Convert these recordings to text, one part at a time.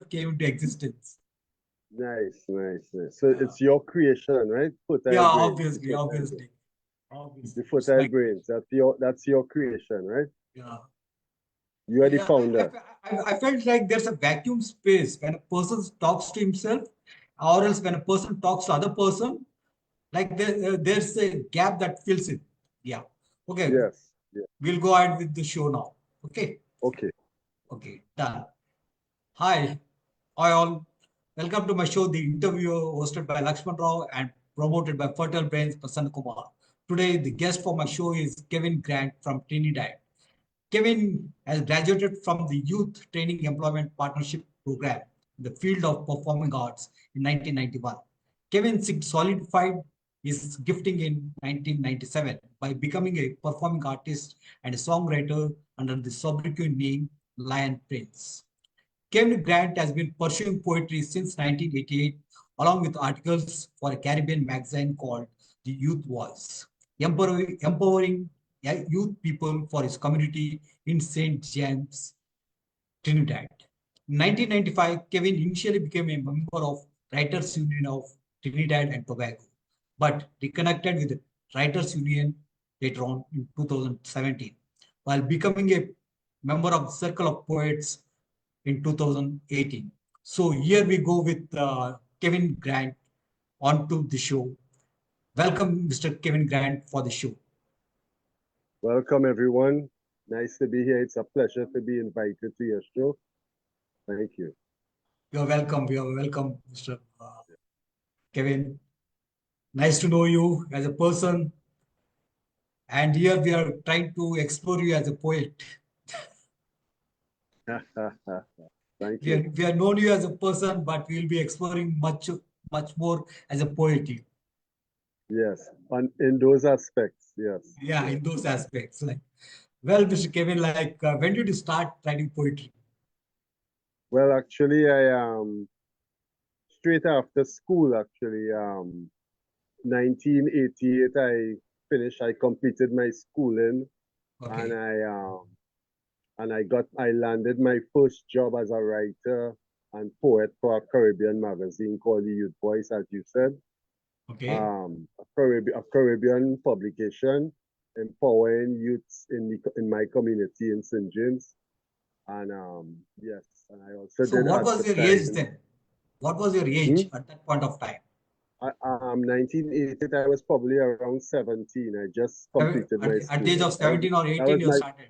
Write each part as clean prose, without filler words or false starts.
came into existence. Nice, nice, nice. So Yeah, it's your creation, right? yeah, Fertile brains. The obviously, fertile brains. obviously, obviously. The It's fertile like, brains. That's your creation, right? yeah. You are the Yeah, founder. I felt like there's a vacuum space when a person talks to himself, or else when a person talks to other person, like there's a gap that fills it. Yeah. Okay, Yes. Yeah. we'll go ahead with the show now. Okay. Okay. Okay, done. Hi, hi all. Welcome to my show, The Interview, hosted by Lakshman Rao and promoted by Fertile Brains Prasanna Kumar. Today, the guest for my show is Kevin Grant from Trinidad. Kevin has graduated from the Youth Training Employment Partnership Program in the field of performing arts in 1991. Kevin solidified his gifting in 1997 by becoming a performing artist and a songwriter under the sobriquet name Lion Prince. Kevin Grant has been pursuing poetry since 1988, along with articles for a Caribbean magazine called The Youth Voice, empowering youth people for his community in St. James, Trinidad. In 1995, Kevin initially became a member of Writers Union of Trinidad and Tobago, but reconnected with the Writers Union later on in 2017, while becoming a member of the Circle of Poets in 2018. So here we go with Kevin Grant onto the show. Welcome, Mr. Kevin Grant, for the show. Welcome, everyone. Nice to be here. It's a pleasure to be invited to your show. Thank you. You're welcome. You're welcome, Mr. Kevin. Nice to know you as a person. And here we are trying to explore you as a poet. Thank We, you. are, we have known you as a person, but we'll be exploring much more as a poet. Yes. In those aspects, yes. Yeah, Yes. in those aspects. Like, well, Mr. Kevin, like, when did you start writing poetry? Well, actually, I straight after school, actually, 1988, I completed my schooling, and Okay. I landed my first job as a writer and poet for a Caribbean magazine called the Youth Voice, as you said. Okay. A Caribbean publication empowering youths in my community in St. James. And yes, and I also So did what was your age advertising. then? What was your Hmm? age at that point of time? 1988, I was probably around 17. I just completed my At the age schooling. of 17 or That 18, was you my started.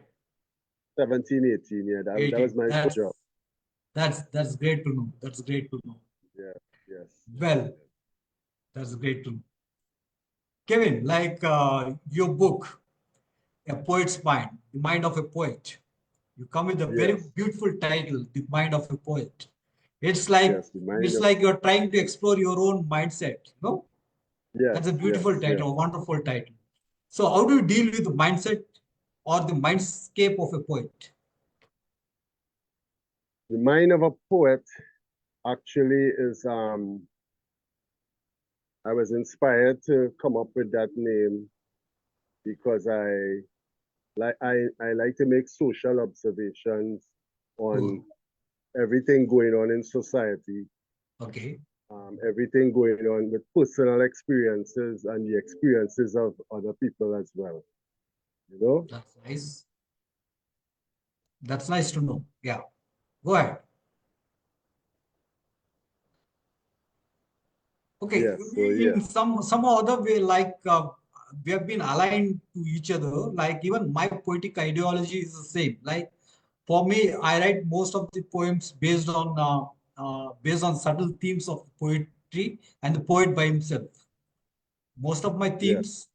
17, 18. Yeah, that was 18. my first job. That's great to know. That's great to know. Yeah, yes, yes, Well, yes. that's great to know. Kevin, like your book, A Poet's Mind, The Mind of a Poet. You come with a very Yes, beautiful title, The Mind of a Poet. It's like yes, the mind it's of, like you're trying to explore your own mindset. That's a yes, beautiful yes, yes. title, a wonderful title. So, how do you deal with the mindset or the mindscape of a poet? The mind of a poet actually is, I was inspired to come up with that name because I like to make social observations on Oh, everything going on in society, okay, everything going on with personal experiences and the experiences of other people as well. You know? that's nice. That's nice to know. Yeah, go ahead. Okay, Yes. So in yes. some other way, like we have been aligned to each other. Like even my poetic ideology is the same. Like for me, I write most of the poems based on subtle themes of poetry and the poet by himself. Most of my Yes. themes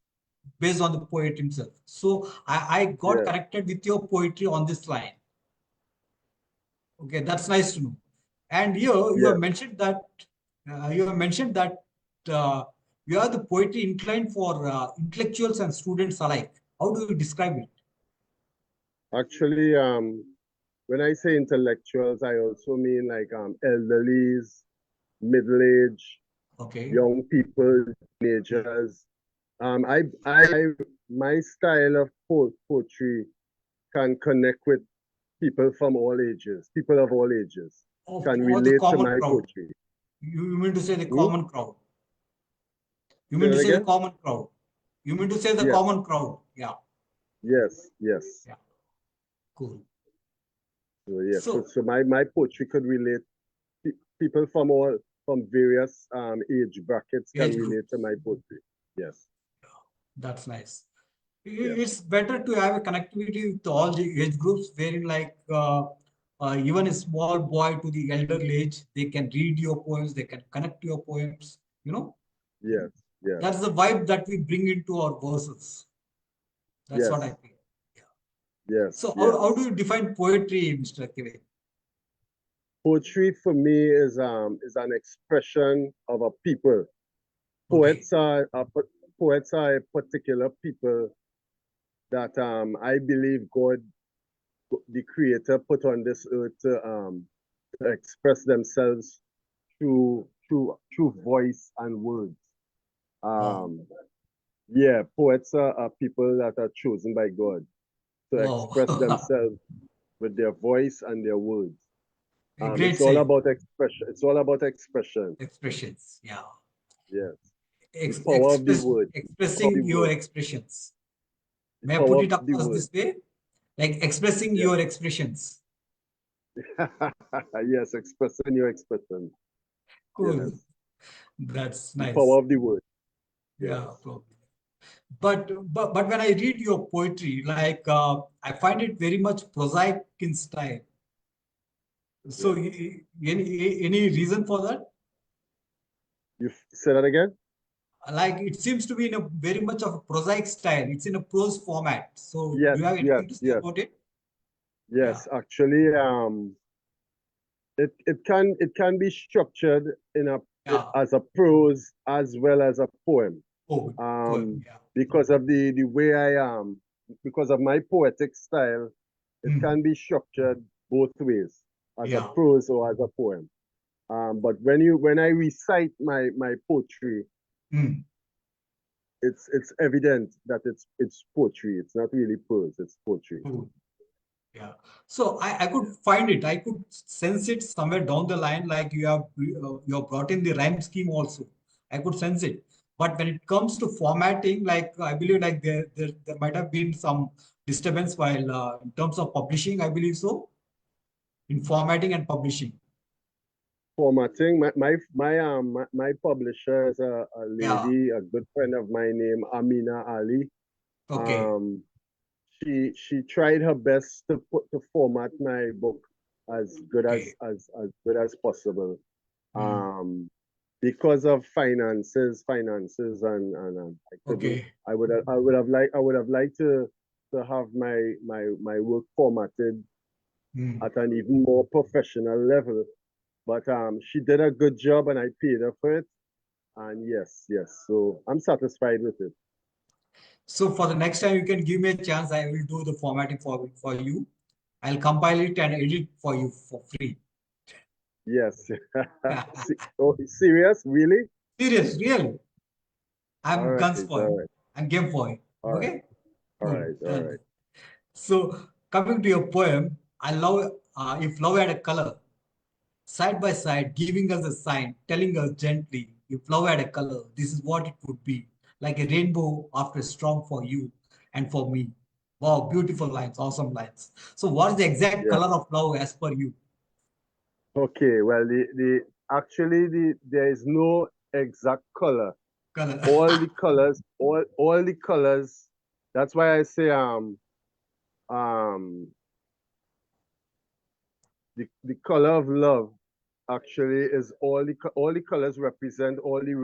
based on the poet himself. So I got Yes. connected with your poetry on this line. Okay, that's nice to know. And here Yes. you have mentioned that uh, you are the poetry inclined for intellectuals and students alike. How do you describe it? Actually, when I say intellectuals, I also mean like elderlies, middle age, Okay, young people, teenagers. I my style of poetry can connect with people from all ages, people of all ages. can Or the relate to common my crowd. poetry. You mean to say the Hmm? common crowd? You Say mean to that say the again? common crowd? You mean to say the Yes, common crowd? Yeah, yes, yes. yeah, cool. So yes, so, So, so my poetry could relate. People from all from various age brackets can age relate to groups. my poetry. Yes, That's nice. yes, It's better to have a connectivity with all the age groups, wherein like even a small boy to the elder age, they can read your poems, they can connect to your poems. You know, yes, yes, that's the vibe that we bring into our verses. That's what I yes, feel. Yeah. yes, So, how do yes. you define poetry, Mr. Kevin? Poetry for me is an expression of a people. Okay. Poets are a particular people that I believe God, the Creator, put on this earth to express themselves through voice and words. Wow. Um, yeah, poets are people that are chosen by God to express Wow. themselves with their voice and their words. A great It's all saying. about expression. It's all about expression. Expressions. Yeah. Yes, the power of the word. Power of the Expressing your word. expressions. The May I put power it of the across word. this way? Like expressing Yes. your expressions. Yes, expressing your expression. Cool. Yes. That's The power nice. of the word. Yeah, Yes. probably. But when I read your poetry, like I find it very much prosaic in style. So Yes. any reason for that? You say that again? Like it seems to be in a very much of a prosaic style. It's in a prose format. So do Yes, you have yes, anything to say yes, about it? Yeah. yes. Actually, it can be structured in a Yeah. as a prose as well as a poem. Oh, poem. Yeah. Because of the way I am, because of my poetic style, it Hmm. can be structured both ways, as a Yeah. prose or as a poem. But when I recite my poetry, Hmm. it's evident that it's poetry. It's not really prose. It's poetry. Cool. Yeah. So I could find it. I could sense it somewhere down the line, like you have brought in the rhyme scheme also. I could sense it. But when it comes to formatting, like I believe like there might have been some disturbance while in terms of publishing, I believe so, in formatting and publishing. Formatting. My publisher is a Yeah. lady, a good friend of mine named Amina Ali. Okay. Um, she tried her best to format my book as good Okay. as good as possible. Hmm. Um, because of finances, and I couldn't. Okay. I would have liked to have my work formatted Hmm. at an even more professional level. But she did a good job, and I paid her for it. And yes, yes. So I'm satisfied with it. So for the next time you can give me a chance, I will do the formatting for you. I'll compile it and edit for you for free. Yes. Oh, serious? Really? Serious, really. All I'm right, guns for it. all right, I'm game for it. all right, Okay? all Cool. right, all Done. right. So coming to your poem, I love if love had a color, side by side, giving us a sign, telling us gently, if love had a color, this is what it would be. Like a rainbow after a storm for you and for me. Wow, beautiful lines, awesome lines. So what is the exact color Yes. of love as per you? Okay. Well, there is no exact color. Color. All the colors. That's why I say um the color of love actually is all the colors represent all the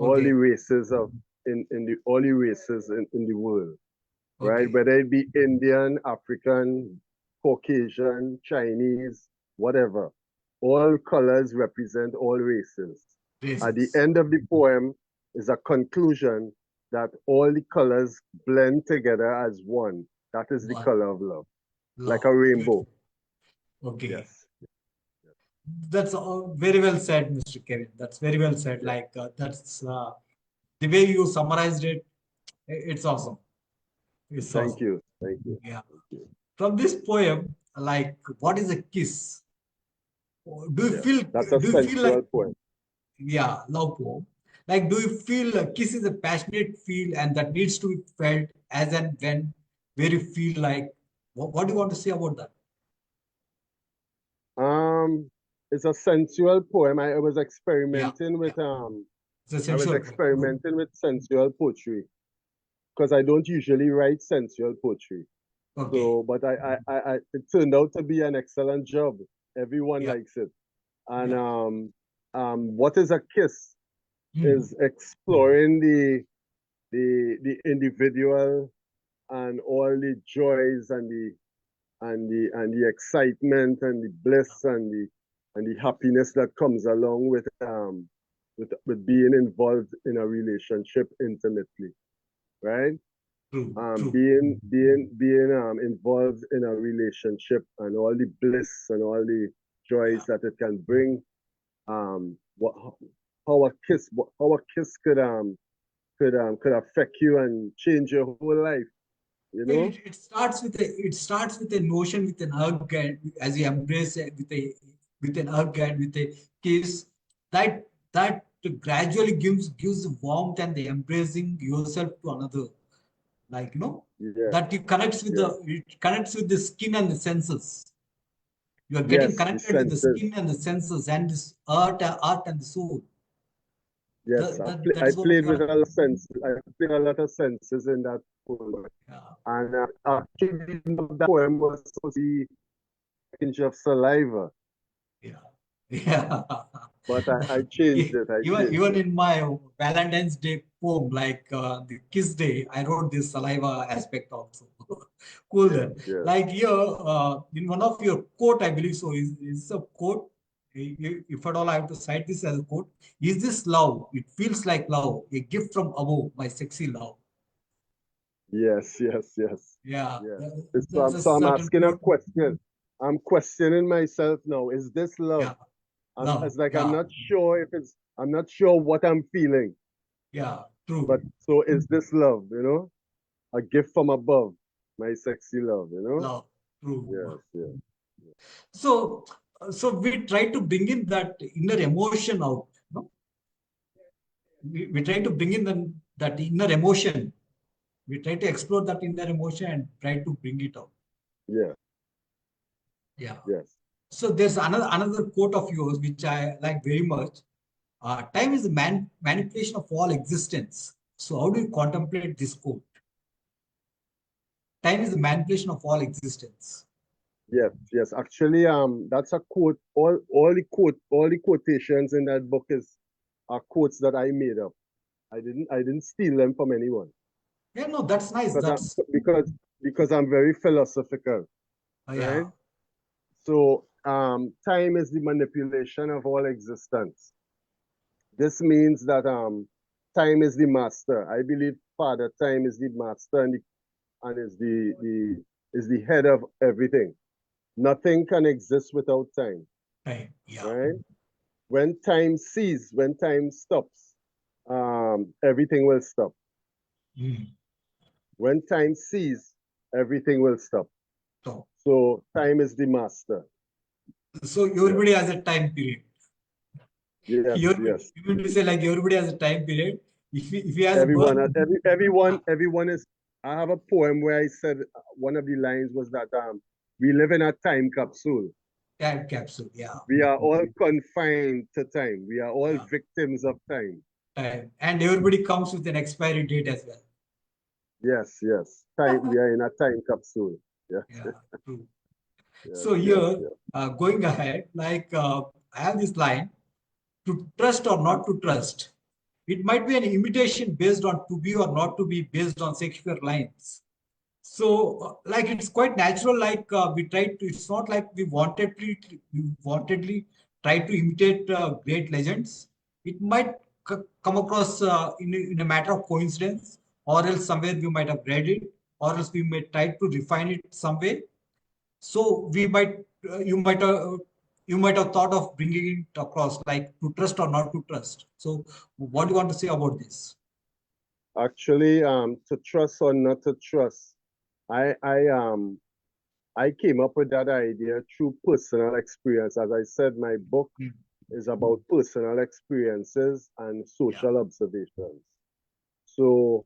Okay. races of in the all the races in the world, right? Okay. Whether it be Indian, African, Caucasian, Chinese, whatever. All colors represent all races. At the Races. end of the poem is a conclusion that all the colors blend together as one. That is the One. color of love, like a Love. rainbow. Beautiful. Okay. Yes. That's very well said, Mr. Kevin. That's very well said. Yeah. Like that's the way you summarized it. It's awesome. It's Thank awesome. you. Thank you. Yeah. Thank you. From this poem, like what is a kiss? Do you Yeah. feel That's a do you feel like sensual poem. yeah, love poem? Like, do you feel kiss is a passionate feel and that needs to be felt as and when where you feel like what do you want to say about that? Um, it's a sensual poem. I was Yeah, experimenting yeah. with It's a I was sensual poem. Good. experimenting with sensual poetry because I don't usually write sensual poetry. Okay. So, but it turned out to be an excellent job. Everyone Yeah, likes it. And yeah. what is a kiss Hmm. is exploring the individual and all the joys and the excitement and the bliss and the happiness that comes along with being involved in a relationship intimately, right? True, true. Being involved in a relationship and all the bliss and all the Yeah. joys that it can bring. What how a kiss could affect you and change your whole life, you know? It starts with a notion with an hug and as you embrace it with an hug and with a kiss that gradually gives warmth and the embracing yourself to another, like Yeah, that you connects with the yeah. it connects with the skin and the senses. You are getting Yes, the connected with the senses. skin and the senses and this art and the soul. Yes, That I is what played you with are. a lot of senses. I played a lot of senses in that poem. Yeah, And actually, the name of that poem was supposed to be pinch of saliva, yeah, yeah. but I changed it. I changed Even it. in my Valentine's Day poem, like the Kiss Day, I wrote this saliva aspect also. Cool Yes, then. yes. Like here, in one of your quote, I believe so, is a quote. If at all I have to cite this as a quote, is this love? It feels like love, a gift from above, my sexy love. Yes, yes, yes. Yeah, Yeah. that's a So I'm certain asking a pure. question. I'm questioning myself now. Is this love? Yeah, love. It's like Yeah, I'm not sure what I'm feeling. yeah, But true. so is this love, you know? A gift from above, my sexy love, you know? Love, true. Yes, yes. So, so we try to bring in that inner emotion out. We try to bring in that inner emotion. We try to explore that inner emotion and try to bring it out. Yeah, Yeah. yes. So there's another quote of yours which I like very much. Time is the manipulation of all existence. So how do you contemplate this quote? Time is the manipulation of all existence. Yes, yes. Actually, that's a quote. All the quotations in that book are quotes that I made up. I didn't steal them from anyone Yeah, no, that's nice. because That's because I'm very philosophical, right? yeah. So, time is the manipulation of all existence. This means that time is the master. I believe, Father, time is the master and is the head of everything. Nothing can exist without time, Time. Yeah. right? When time stops, everything will stop. Mm. When time ceases, everything will stop. So, So time is the master. so Yes, everybody has a time period. yes, yes. You mean to say like everybody has a time period. If he has a birth, Everyone, everyone is. I have a poem where I said one of the lines was that we live in a time capsule. time capsule. Yeah, We are all confined to time. We are all yeah, victims of time. time. And everybody comes with an expiry date as well. Yes, yes. Time. We are in a time capsule. Yes, Yeah, true. yes, So yes, here, yes. going ahead, like I have this line: to trust or not to trust. It might be an imitation based on to be or not to be based on Shakespeare lines. So, like it's quite natural. Like we try to. It's not like we wantedly try to imitate great legends. It might come across in a matter of coincidence, or else somewhere we might have read it, or else we may try to refine it some way. So we might, you might have thought of bringing it across, like to trust or not to trust. So, what do you want to say about this? Actually, to trust or not to trust, I I came up with that idea through personal experience. As I said, my book Mm. is about personal experiences and Yeah. social observations. So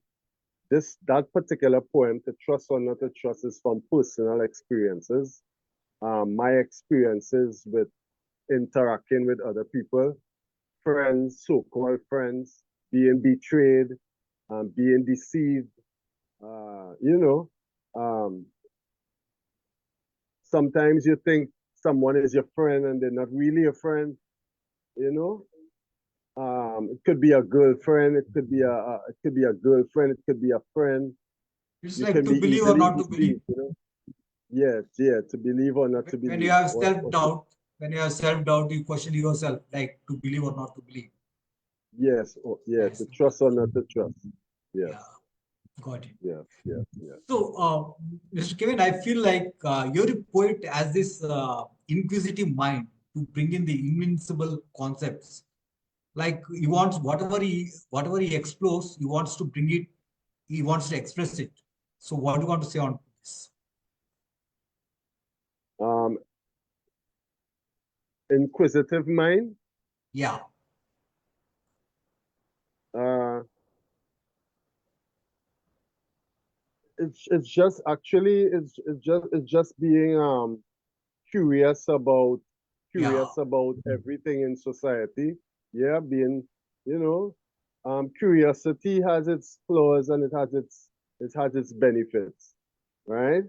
that particular poem, To Trust or Not to Trust, is from personal experiences. My experiences with interacting with other people, friends, so-called friends, being betrayed, being deceived. You know, um, sometimes you think someone is your friend and they're not really a friend. You know, it could be a girlfriend, it could be a girlfriend, it could be a friend. It's You like can to be believe or easily not to believe. deceived. Yes, yeah, to believe or not to When you believe. have self-doubt, you question yourself, like to believe or not to believe. Yes, yeah, That's to simple. trust or not to trust. Yeah, Yes, got it. yes, yes, yes. So, Mr. Kevin, I feel like you're a poet as this inquisitive mind to bring in the invincible concepts. Like he wants whatever he explores, he wants to bring it, he wants to express it. So, what do you want to say on this? Um, inquisitive mind. Yeah, Uh, it's just actually it's just being curious about yeah. everything in society. Yeah, being you know, curiosity has its flaws and it has its benefits, right?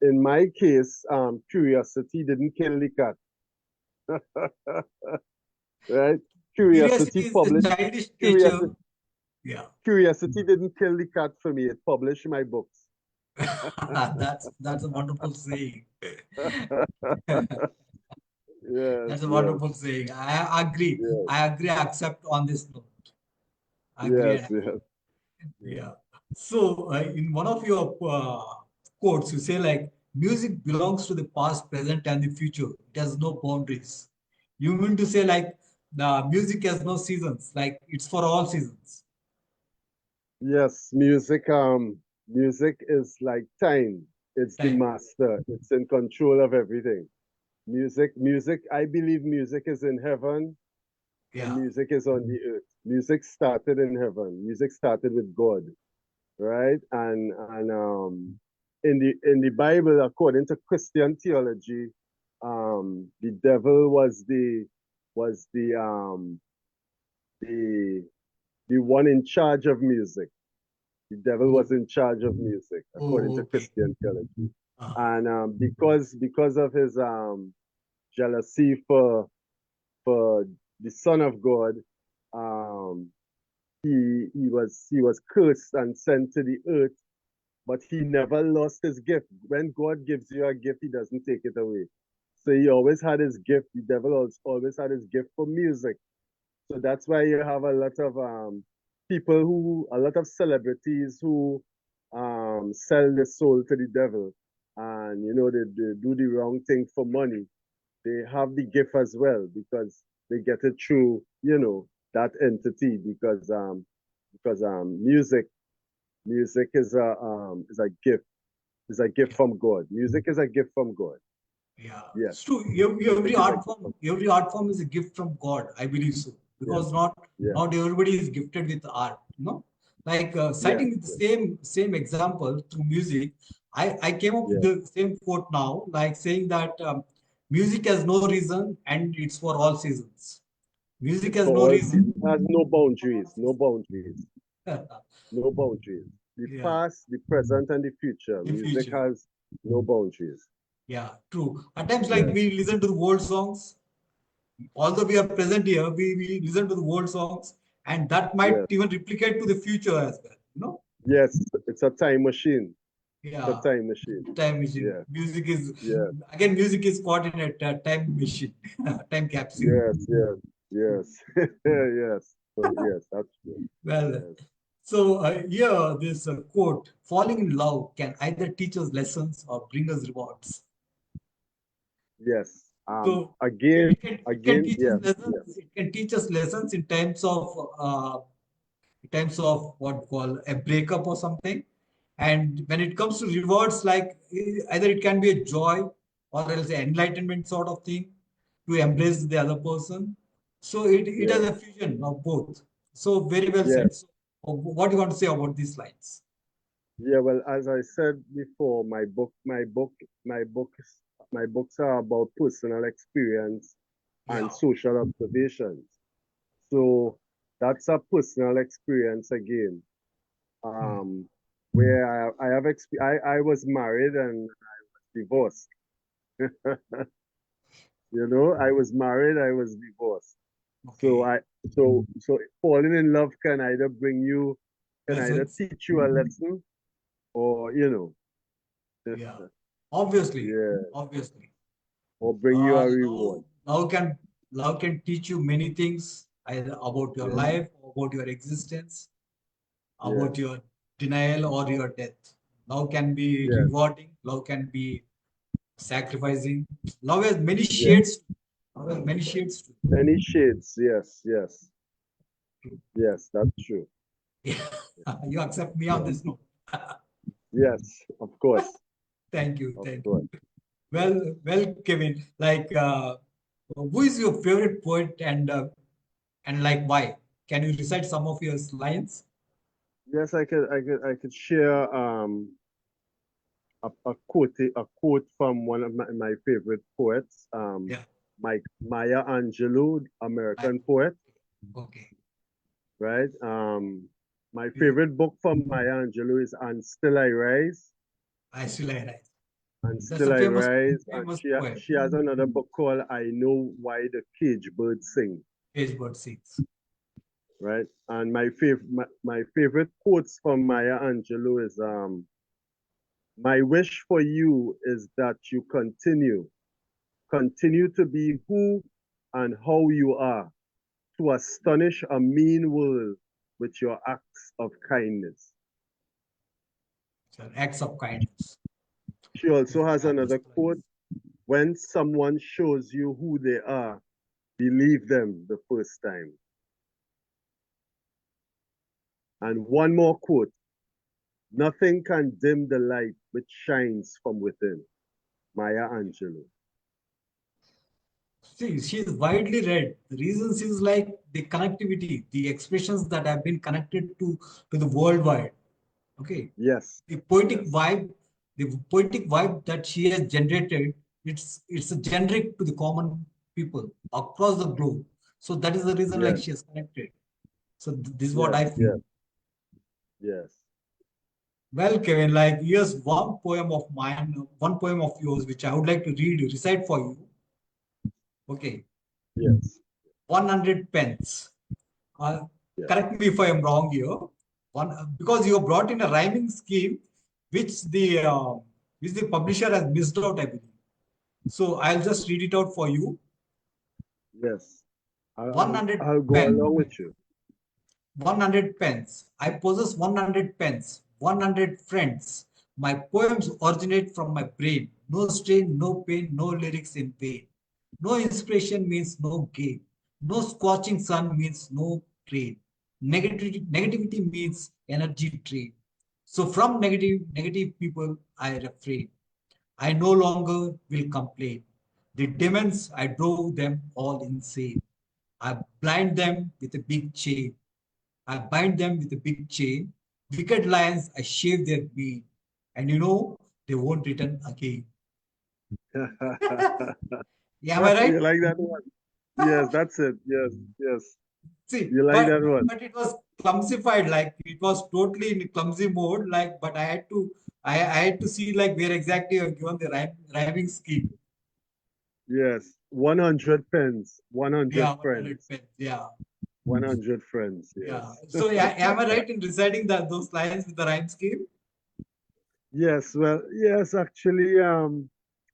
In my case, curiosity didn't kill the cat, right? Curiosity Curiosity is a published childish nature. curiosity Yeah, curiosity didn't kill the cat for me. It published my books. that's a wonderful saying. Yes, That's a yes, wonderful saying. I agree. yes, I agree. I accept on this note. I agree. yes, yes, Yeah. So, in one of your quotes, you say like music belongs to the past, present, and the future. It has no boundaries. You mean to say like the music has no seasons, like it's for all seasons. yes. Music is like time. It's the Time. master. It's in control of everything. Music. I believe music is in heaven and Yeah. music is on the earth. Music started in heaven. Music started with God, right? And in the Bible, according to Christian theology, the devil was the the one in charge of music. The devil Oh, was in charge of music, according oh, to okay. Christian theology. Uh, And because of his jealousy for the Son of God, um, he was cursed and sent to the earth, but he never lost his gift. When God gives you a gift, he doesn't take it away. So he always had his gift. The devil always had his gift for music. So that's why you have a lot of a lot of celebrities who sell their soul to the devil, and they do the wrong thing for money. They have the gift as well because they get it through that entity because music is a gift, yeah. from God. Music is a gift from God. Yeah, Yes, it's true. music is a gift from Every art form is a gift from God. I believe so yeah, because yeah, not everybody is gifted with art. Like yes, citing with the yes, same example through music. I came up with yes. the same quote now, like saying that music has no reason and it's for all seasons. Music It's has for no all reason. seasons. It has no boundaries, no boundaries, no boundaries. The Yeah, past, the present, and the future. the Music future. has no boundaries. Yeah, true. At times, like Yes, we listen to the old songs, although we are present here, we listen to the old songs, and that might yes, even replicate to the future as well. yes. It's a time machine. It's a Yeah, time machine. time machine. Yeah, Music is yeah, again, music is caught in a time machine, time capsule. yes, yes, yes, yes. So, yes, that's true. Well, Yes, so here this quote: "Falling in love can either teach us lessons or bring us rewards." yes. So Again, it can teach us yes, lessons. yes, It can teach us lessons in terms of what we call a breakup or something. And when it comes to rewards, like either it can be a joy or else an enlightenment sort of thing to embrace the other person. So it has Yes, a fusion of both. So very well yes. said. So what do you want to say about these lines? Yeah, well, as I said before, my books are about personal experience and Yeah. social observations. So that's a personal experience again. Hmm. Um, where I was married and divorced. You know, I was married, I was divorced. So Okay. I so falling in love can either Lessons. teach you a lesson or Yeah. Obviously. yeah, Obviously. or bring you a reward. Love can teach you many things either about your Yeah, life, about your existence, about yes, your denial or your death. Love can be yes, rewarding. Love can be sacrificing. Love has many yes. shades. Love has many shades too. Many shades. Yes, yes, yes. That's true. Yeah. You accept me on Yes, this note. yes. Of course, Thank you. of Thank you. course. Well, Kevin. Who is your favorite poet and like why? Can you recite some of your lines? Yes, I could share a quote from one of my favorite poets, Yeah. Maya Angelou, I, American poet, okay. right? My favorite book from Maya Angelou is "And Still I Rise," I still I rise. and That's still a I famous rise. And famous poem. she has another book called "I Know Why the Cage Birds Sing," Page bird sings. right? And my favorite quotes from Maya Angelou is "My wish for you is that you continue to be who and how you are, to astonish a mean world with your acts of kindness." So acts of kindness. She also has Fabulous another quote: lines. "When someone shows you who they are, believe them the first time." And one more quote: "Nothing can dim the light which shines from within." Maya Angelou. See, she is widely read. The reasons is like the connectivity, the expressions that have been connected to the worldwide. Okay. Yes, The poetic yes, vibe, the poetic vibe that she has generated, it's a generic to the common people across the globe. So that is the reason like yes, she has connected. So this is what yes, I yes, feel. yes. Well, Kevin, like here's one poem of mine, one poem of yours, which I would like to recite for you. Okay, Yes, 100 pence. Uh, yes. Correct me if I am wrong here. Because you have brought in a rhyming scheme, which the publisher has missed out, I believe. So I'll just read it out for you. Yes. 100 I'll go pence. along with you. 100 pence. I possess 100 pence, 100 friends. My poems originate from my brain. No strain, no pain, no lyrics in vain. No inspiration means no gain. No scorching sun means no rain. Negativity means energy drain. So from negative people, I refrain. I no longer will complain. The demons, I drove them all insane. I blind them with a big chain. I bind them with a big chain. Wicked lions, I shave their mane. And they won't return again. Yeah, am I You right? like that one? Yes, that's it. Yes, yes. See, You like but that one? but it was clumsified, like it was totally in clumsy mode. Like, but I had to see like where exactly you have given the rhyming scheme. Yes. 100 pens, 100 Yeah, 100 friends, pence. Yeah, 100 friends. yeah. Yes. So yeah, am I right in reciting those lines with the rhyme scheme? Yes. Well, yes, actually, I,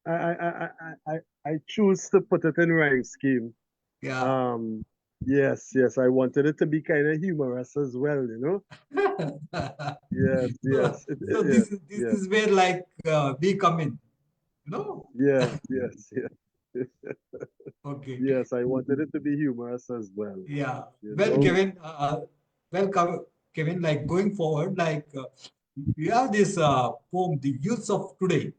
I, I, I choose to put it in rhyme scheme. Yeah. Um, yes, yes. I wanted it to be kind of humorous as well, you know? Yes, So, yes, so yes, this yes, is where like we come in, you know? yes, yes, yes. Okay. Yes, I wanted it to be humorous as well, Yeah. you Well, know? Kevin, like going forward, you have this poem, The Youths of Today.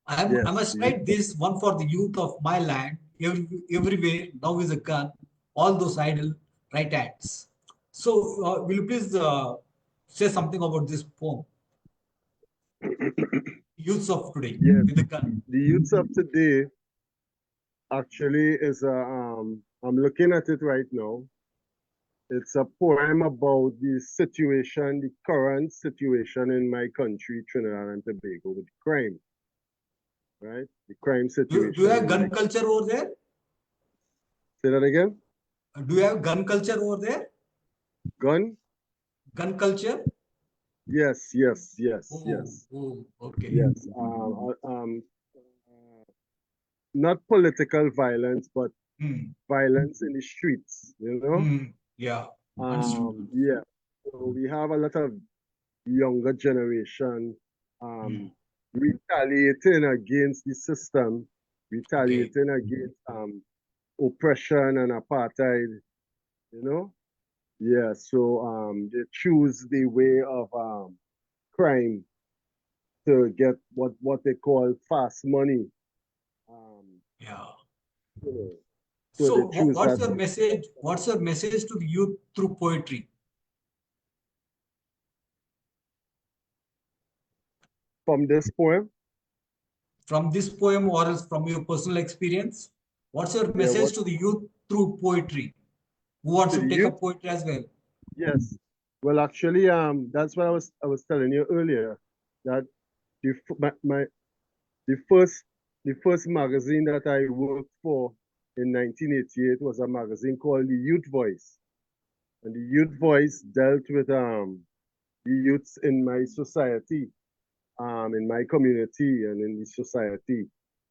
I Yes, must write this one for the youth of my land. Everywhere now is a gun, all those idle right hands. So, will you please say something about this poem, Youths of Today, yes. with a gun? The youths of today actually is a I'm looking at it right now. It's a poem about the situation, the current situation in my country, Trinidad and Tobago, with crime, right? The crime Do you situation have in my. gun culture over there? Say that again. Do you have gun culture over there? Gun? Gun culture? Yes, yes, yes, Oh, yes, oh, okay. yes. Not political violence, but Hmm. violence in the streets, you know? Hmm. Yeah, understood. Yeah. So we have a lot of younger generation Hmm. retaliating against the system, Okay. retaliating against oppression and apartheid, you know? Yeah, so they choose the way of crime to get what they call fast money. Um, Yeah. you know, so they So, choose what's that your message? What's your message to the youth through poetry? from this poem. From this poem or else from your personal experience? What's your Yeah, message what to the youth through poetry? Who wants to to the take youth? up poetry as well? Yes. Well, actually, that's what I was telling you earlier that the f- my the first the first magazine that I worked for in 1988 was a magazine called the Youth Voice, and the Youth Voice dealt with the youths in my society, in my community, and in the society.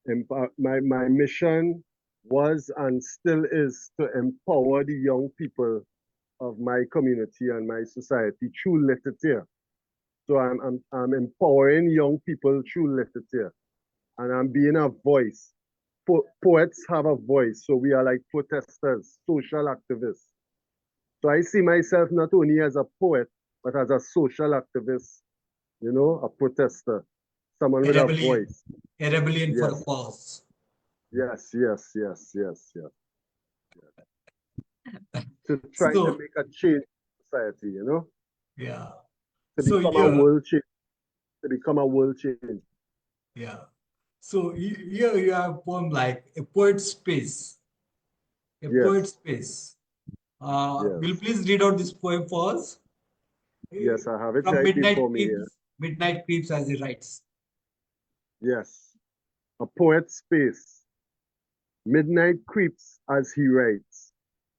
And my mission was and still is to empower the young people of my community and my society through literature. So I'm empowering young people through literature, and I'm being a voice. Poets have a voice, so we are like protesters, social activists. So I see myself not only as a poet, but as a social activist, a protester, someone A with a rebellion. voice. A rebellion for a Yes, cause. yes, yes, yes, yes, yes. To try to So, make a change in society, yeah. to So, become a here, world change, to become a world change. yeah. So, here you have a poem like A Poet's Space. A Poet's Yes, Space. Will you yes, please read out this poem for us? yes, I have it From right before me here. Midnight Creeps, as he writes. Yes, a poet's space. Midnight creeps as he writes.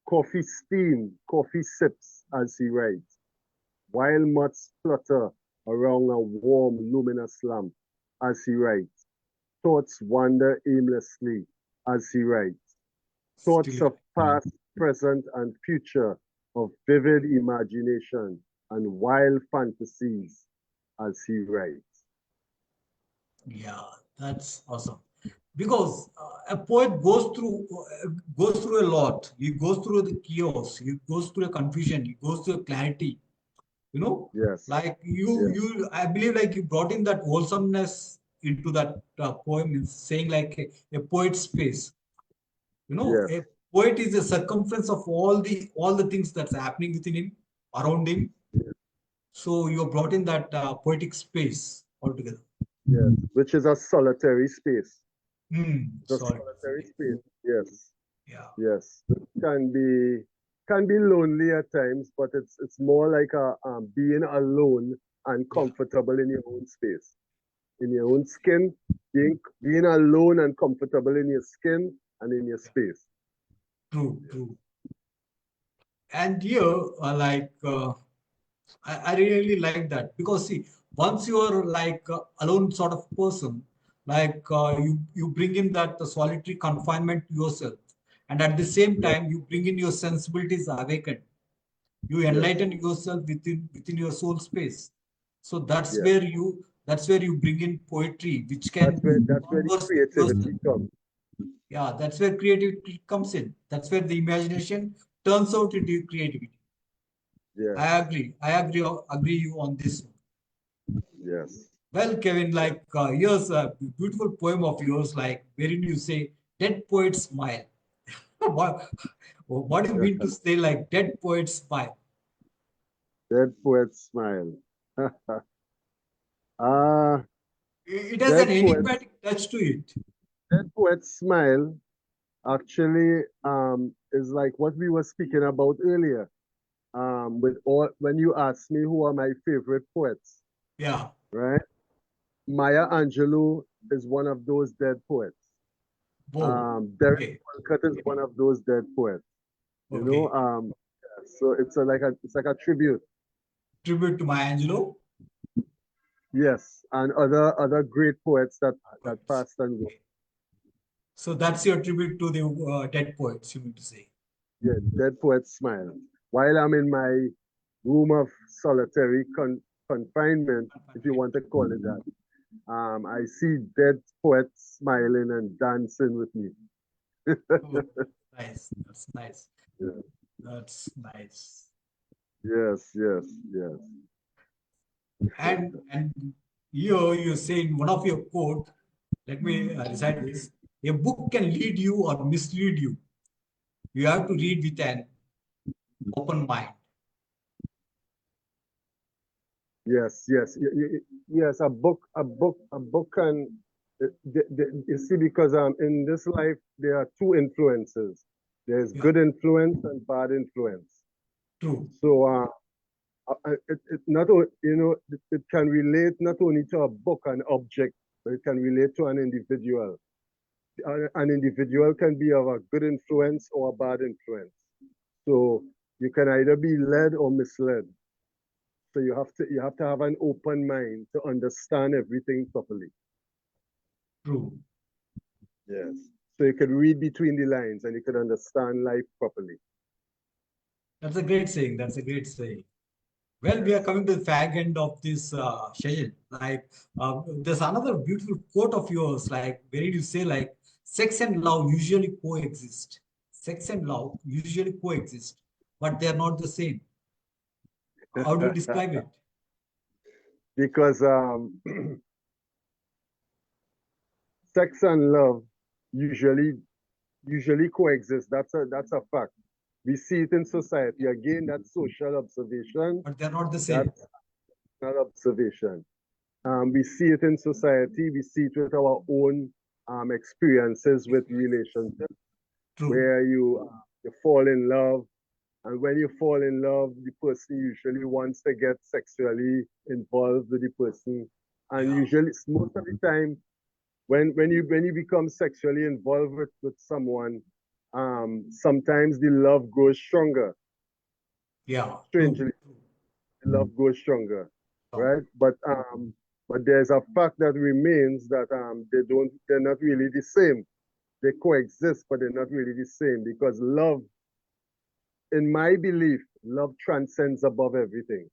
Coffee steam, coffee sips as he writes. While moths flutter around a warm, luminous lamp as he writes. Thoughts wander aimlessly as he writes. Thoughts Still, of past, present, and future, of vivid imagination and wild fantasies as he writes. yeah, that's awesome. Because a poet goes through a lot. He goes through the chaos. He goes through a confusion. He goes through a clarity. You know, Yes, like yes, I believe like you brought in that wholesomeness into that poem, is saying like a poet's space. You know, yes, a poet is a circumference of all the things that's happening within him, around him. So you brought in that poetic space altogether. yes, which is a solitary space. The Sorry. solitary space. Yes, Yeah. yes. It can be lonely at times, but it's more like a being alone and Yeah. comfortable in your own space, in your own skin, being alone and comfortable in your skin and in your Yeah. space. True. True. And here, I really like that because see, once you are like alone sort of person, like you bring in that solitary confinement to yourself, and at the same Yes, time you bring in your sensibilities awakened. You yes, enlighten yourself within your soul space. So yes. that's where you bring in poetry, which That's can where the converse with yourself. creativity comes. Yeah, that's where creativity comes in. That's where the imagination turns out into creativity. Yes, I agree you on this. Yes. Well, Kevin, like here's a beautiful poem of yours, like wherein you say, "Dead poets smile." what, what do you mean to say like dead poets smile? Dead poets smile. Ah, It has an dead poets, enigmatic touch to it. dead poets smile actually is like what we were speaking about earlier. With all when you ask me who are my favorite poets, Yeah. right? Maya Angelou is one of those dead poets. Whoa. Derek Okay. Walcott is one of those dead poets. You know, Okay. so it's like a tribute. Tribute to Maya Angelou. Yes, and other great poets that Poets. passed and gone. Okay. So that's your tribute to the dead poets, you mean to say. Yeah, dead poets smile. While I'm in my room of solitary confinement, if you want to call it that, I see dead poets smiling and dancing with me. Oh, nice. That's nice. Yeah. That's nice. Yes, yes, yes. And here you say in one of your quote, let me recite this. A book can lead you or mislead you. You have to read with an open mind. Yes, yes, yes. A book can. You see, because in this life there are two influences. There's Yeah, good influence and bad influence. true, So it not it can relate not only to a book, an object, but it can relate to an individual. An individual can be of a good influence or a bad influence. So you can either be led or misled. So you have to have an open mind to understand everything properly. true. Yes. So you could read between the lines and you could understand life properly. That's a great saying. That's a great saying. Well, we are Yes. coming to the fag end of this session. Like, there's another beautiful quote of yours, like, where you say, like, sex and love usually coexist. Sex and love usually coexist, but they are not the same. How do you describe it? Because sex and love usually usually coexist. That's a fact. We see it in society. Again, that's social observation. But they're not the same. That's not observation. We see it in society. We see it with our own experiences with relationships, True. where you fall in love, and when you fall in love, the person usually wants to get sexually involved with the person, and Yeah. usually most of the time when you become sexually involved with someone, sometimes the love grows stronger. Yeah. True. Strangely, the love grows stronger, True. right? But there's a fact that remains that they're not really the same. They coexist, but they're not really the same because love, in my belief, love transcends above everything.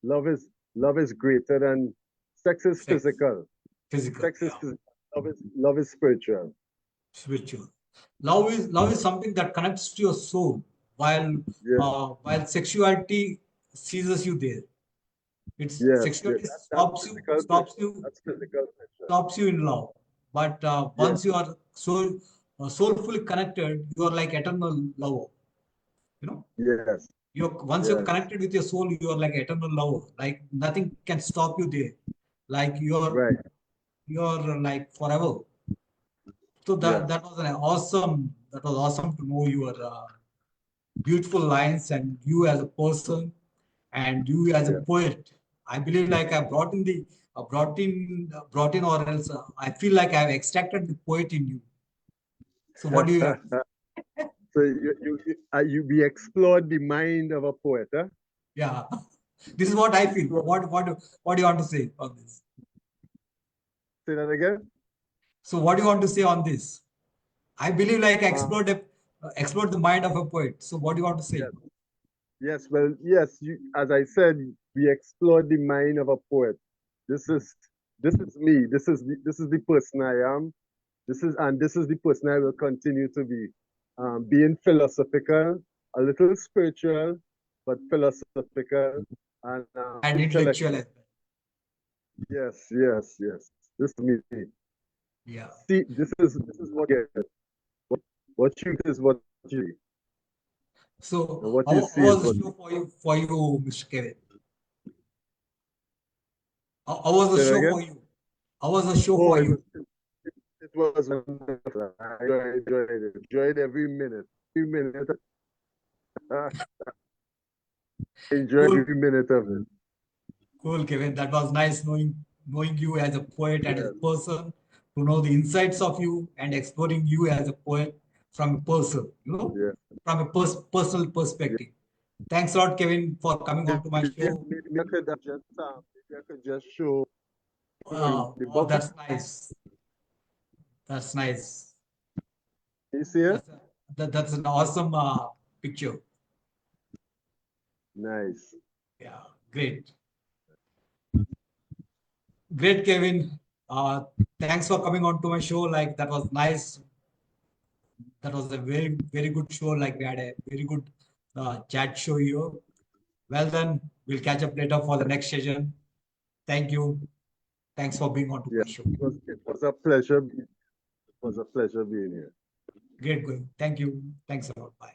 Love is love is greater than sex is Sex. physical. Physical. Sex is Yeah. physical. Love is spiritual. Spiritual. Love is something that connects to your soul, Yeah, while sexuality seizes you there. It's yes, yeah. sexuality That's stops you, physical stops pleasure. you, That's physical pleasure. stops you in love. But Yes, once you are soulfully connected, you are like eternal lover. You know, yes, once you're yes. connected with your soul, you are like eternal lover. Like nothing can stop you there. Like Right. you're like forever. So that Yes. that was an awesome. That was awesome to know your beautiful lines and you as a person and you as a Yeah. poet. I believe like I brought in or else I feel like I've extracted the poet in you. So what do you have? So we explored the mind of a poet, huh? Yeah, this is what I feel. What do you want to say on this? Say that again. So what do you want to say on this? I believe like I Uh, explored the mind of a poet. So what do you want to say? yes. Yes. Well, yes. As I said, we explored the mind of a poet. This is this is me. This is the person I am. This is the person I will continue to be. Being philosophical, a little spiritual, but philosophical and And intellectual intellectual. as well. Yes, yes, yes. This is me. Yeah. See, this is what you get. What you get is what you see. And So what you how see is was what the you show for you, Mr. Kevin? How was the say that show for again. you? How was the show Oh, for you? it was wonderful. I enjoyed every minute. Every minute. I enjoyed Cool, every minute of it. cool, Kevin. That was nice knowing you as a poet and as a Yes, person, to know the insights of you and exploring you as a poet from a person, yes. from a personal Yes. perspective. Thanks a lot, Kevin, for coming on to my show. Maybe I could just show the Oh, bucket. that's nice. That's nice. You see it? That's an awesome picture. Nice. Yeah, great. Great, Kevin. Thanks for coming on to my show. Like, that was nice. That was a very good show. Like, we had a very good chat show here. Well then, we'll catch up later for the next session. Thank you. Thanks for being on to Yeah. my show. It was a pleasure. It was a pleasure being here. Great going. Thank you. Thanks a lot. Bye.